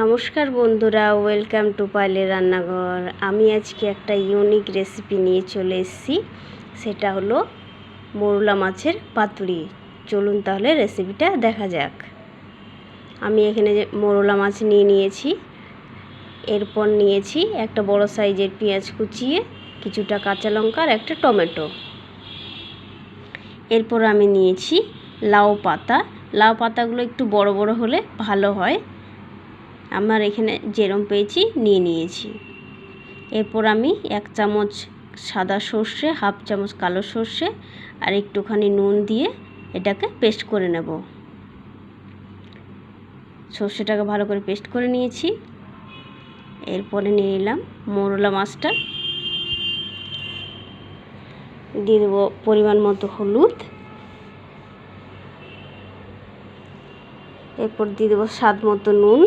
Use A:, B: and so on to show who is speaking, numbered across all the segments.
A: নমস্কার বন্ধুরা, welcome to পায়েলের রান্নাঘর। আমি আজকে একটা ইউনিক রেসিপি নিয়ে চলে এসেছি। সেটা হলো মোরলা মাছের পাতুরি। চলুন তাহলে রেসিপিটা দেখা যাক। আমি এখানে মোরলা মাছ নিয়েছি। এরপর নিয়েছি একটা বড় সাইজের পেঁয়াজ কুচিয়ে, কিছুটা কাঁচা লঙ্কা আর একটা টমেটো। এরপর আমি নিয়েছি লাউ পাতা। লাউ পাতাগুলো একটু বড় বড় হলে ভালো হয়। আমার এখানে যেরম পেয়েছি নিয়েছি। এরপর আমি 1 চামচ সাদা সর্ষে, হাফ চামচ কালো সর্ষে আর একটুখানি নুন দিয়ে এটাকে পেস্ট করে নেব। সর্ষেটাকে ভালো করে পেস্ট করে নিয়েছি। এরপরে নিয়ে নিলাম মোরলা মাছটা, দিয়ে দেবো পরিমাণ মতো হলুদ, এরপর দিয়ে দেবো স্বাদ মতো নুন,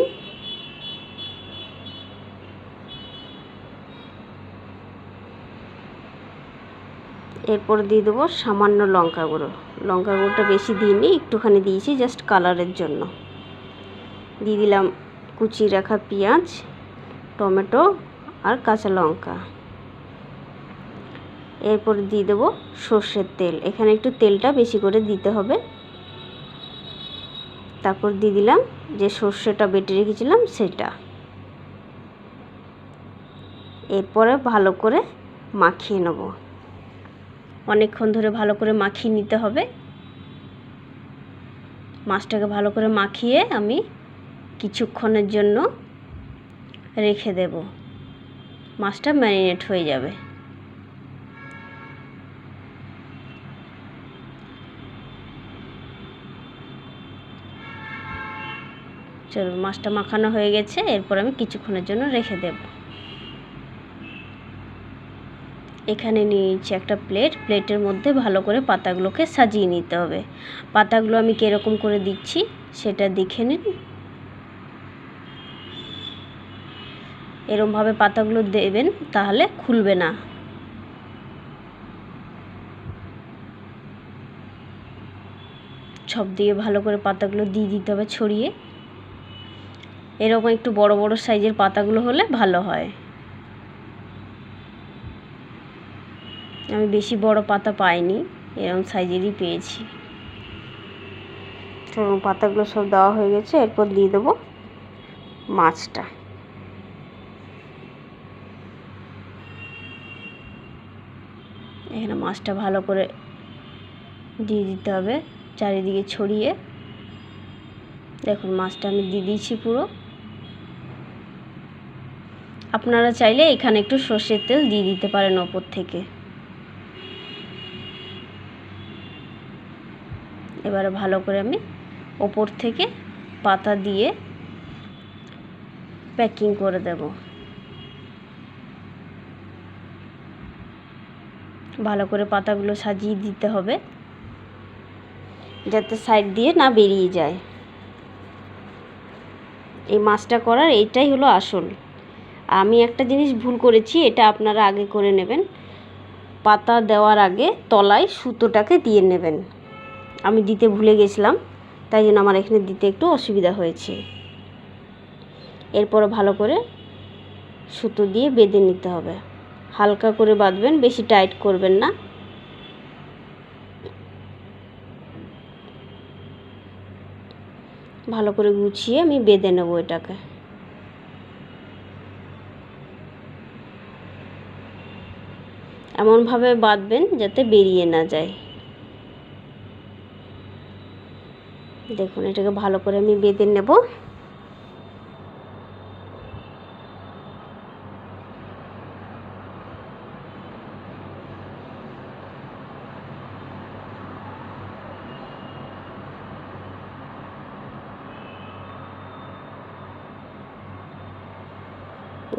A: এরপর দিয়ে দেবো সামান্য লঙ্কা গুঁড়ো। লঙ্কা গুঁড়োটা বেশি দিইনি, একটুখানি দিয়েছি জাস্ট কালারের জন্য। দিয়ে দিলাম কুচিয়ে রাখা পেঁয়াজ, টমেটো আর কাঁচা লঙ্কা। এরপর দিয়ে দেবো সর্ষের তেল। এখানে একটু তেলটা বেশি করে দিতে হবে। তারপর দিয়ে দিলাম যে সর্ষেটা বেটে রেখেছিলাম সেটা। এরপরে ভালো করে মাখিয়ে নেব। অনেকক্ষণ ধরে ভালো করে মাখিয়ে নিতে হবে। মাছটাকে ভালো করে মাখিয়ে আমি কিছুক্ষণের জন্য রেখে দেব। মাছটা ম্যারিনেট হয়ে যাবে। চলো, মাছটা মাখানো হয়ে গেছে। এরপর আমি কিছুক্ষণের জন্য রেখে দেব। এখানে নিয়েছি একটা প্লেটের মধ্যে ভালো করে পাতাগুলোকে সাজিয়ে নিতে হবে। পাতাগুলো আমি কীরকম করে দিচ্ছি সেটা দেখে নিন। এরকমভাবে পাতাগুলো দেবেন, তাহলে খুলবে না। সব দিয়ে ভালো করে পাতাগুলো দিয়ে দিতে হবে ছড়িয়ে। এরকম একটু বড় বড় সাইজের পাতাগুলো হলে ভালো হয়। আমি বেশি বড় পাতা পাইনি, এরকম সাইজেরই পেয়েছি। চলুন, পাতাগুলো সব দেওয়া হয়ে গেছে। এরপর দিয়ে দেবো মাছটা। এখানে মাছটা ভালো করে দিয়ে দিতে হবে চারিদিকে ছড়িয়ে। দেখুন, মাছটা আমি দিয়ে দিয়েছি পুরো। আপনারা চাইলে এখানে একটু সর্ষের তেল দিয়ে দিতে পারেন ওপর থেকে। এবারে ভালো করে আমি ওপর থেকে পাতা দিয়ে প্যাকিং করে দেব। ভালো করে পাতাগুলো সাজিয়ে দিতে হবে যাতে সাইড দিয়ে না বেরিয়ে যায়। এই মাছটা করার এইটাই হলো আসল। আমি একটা জিনিস ভুল করেছি, এটা আপনারা আগে করে নেবেন। পাতা দেওয়ার আগে তলায় সুতোটাকে দিয়ে নেবেন। আমি দিতে ভুলে গেছিলাম, তাই জন্য আমার এখানে দিতে একটু অসুবিধা হয়েছে। এরপর ভালো করে সুতো দিয়ে বেঁধে নিতে হবে। হালকা করে বাঁধবেন, বেশি টাইট করবেন না। ভালো করে গুছিয়ে আমি বেঁধে নেব এটাকে। এমনভাবে বাঁধবেন যাতে বেরিয়ে না যায়। দেখুন, এটাকে ভালো করে আমি বেঁধে নেব।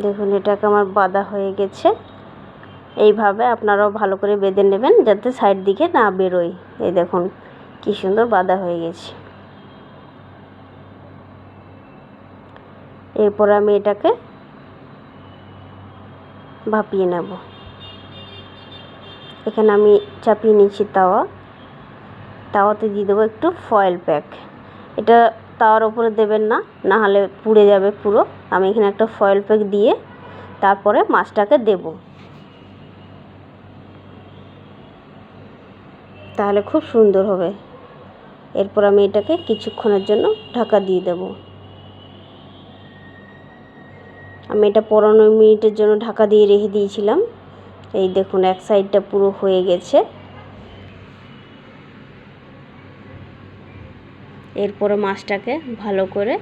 A: দেখুন, এটাকে আমার বাঁধা হয়ে গেছে। এইভাবে আপনারাও ভালো করে বেঁধে নেবেন যাতে সাইড দিকে না বেরোয়। এই দেখুন কি সুন্দর বাঁধা হয়ে গেছে। এরপর আমি এটাকে ভাপিয়ে নেব। এখানে আমি চাপিয়ে নিচ্ছি তাওয়াতে দিয়ে দেবো একটু ফয়েল প্যাক। এটা তাওয়ার উপরে দেবেন না, না হলে পুড়ে যাবে পুরো। আমি এখানে একটা ফয়েল প্যাক দিয়ে তারপরে মাছটাকে দেব, তাহলে খুব সুন্দর হবে। এরপর আমি এটাকে কিছুক্ষণের জন্য ঢাকা দিয়ে দেব। আমি এটা 15 মিনিটের জন্য ঢাকা দিয়ে রেখে দিয়েছিলাম। এই দেখুন এক সাইডটা পুরো হয়ে গেছে। এরপরে মাছটাকে ভালো করে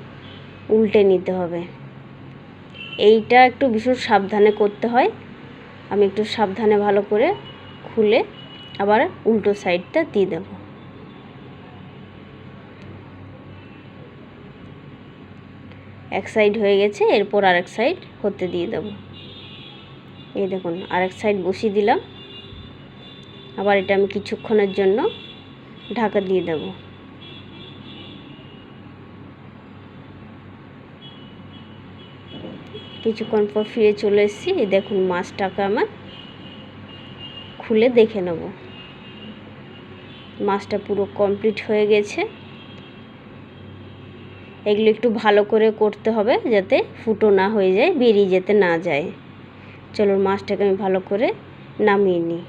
A: উল্টে নিতে হবে। এইটা একটু ভীষণ সাবধানে করতে হয়। আমি একটু সাবধানে ভালো করে খুলে আবার উল্টো সাইডটা দিয়ে দেব। এক সাইড হয়ে গেছে, এরপর আরেক সাইড হতে দিয়ে দেব। এই দেখুন আরেক সাইড বসিয়ে দিলাম। আবার এটা আমি কিছুক্ষণের জন্য ঢাকা দিয়ে দেব। কিছুক্ষণ পর ফিরে চলে এসেছি। এই দেখুন মাছটাকে আমার খুলে দেখে নেব। মাছটা পুরো কমপ্লিট হয়ে গেছে। এগুলো একটু ভালো করে করতে হবে যাতে ফুটো না হয়ে যায়, বেরিয়ে যেতে না যায়। চলুন মাছটাকে আমি ভালো করে নামিয়ে নিই।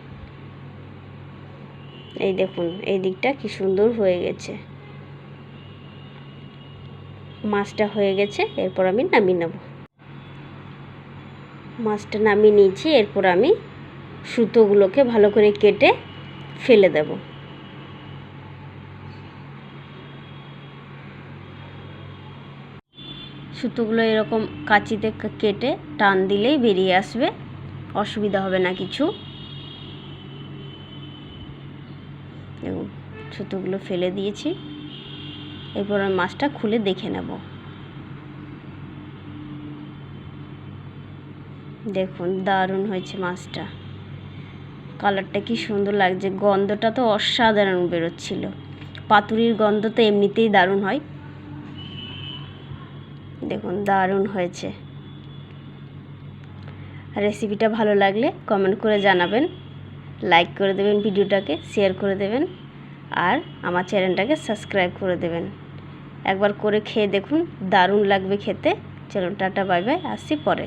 A: এই দেখুন এই দিকটা কি সুন্দর হয়ে গেছে। মাছটা হয়ে গেছে, এরপর আমি নামিয়ে নেব। মাছটা নামিয়ে নিয়েছি। এরপর আমি সুতোগুলোকে ভালো করে কেটে ফেলে দেব। সুতোগুলো এরকম কাঁচিতে কেটে টান দিলেই বেরিয়ে আসবে, অসুবিধা হবে না কিছু। দেখুন সুতোগুলো ফেলে দিয়েছি। এরপর আমি মাছটা খুলে দেখে নেব। দেখুন দারুণ হয়েছে মাছটা, কালারটা কি সুন্দর লাগছে, গন্ধটা তো অসাধারণ বেরোচ্ছিল। পাতুরির গন্ধ তো এমনিতেই দারুণ হয়। দেখুন দারুণ হয়েছে। রেসিপিটা ভালো লাগলে কমেন্ট করে জানাবেন, লাইক করে দেবেন, ভিডিওটাকে শেয়ার করে দেবেন, আর আমার চ্যানেলটাকে সাবস্ক্রাইব করে দেবেন। একবার করে খেয়ে দেখুন, দারুণ লাগবে খেতে। চলুন টাটা বাই বাই, আসছি পরে।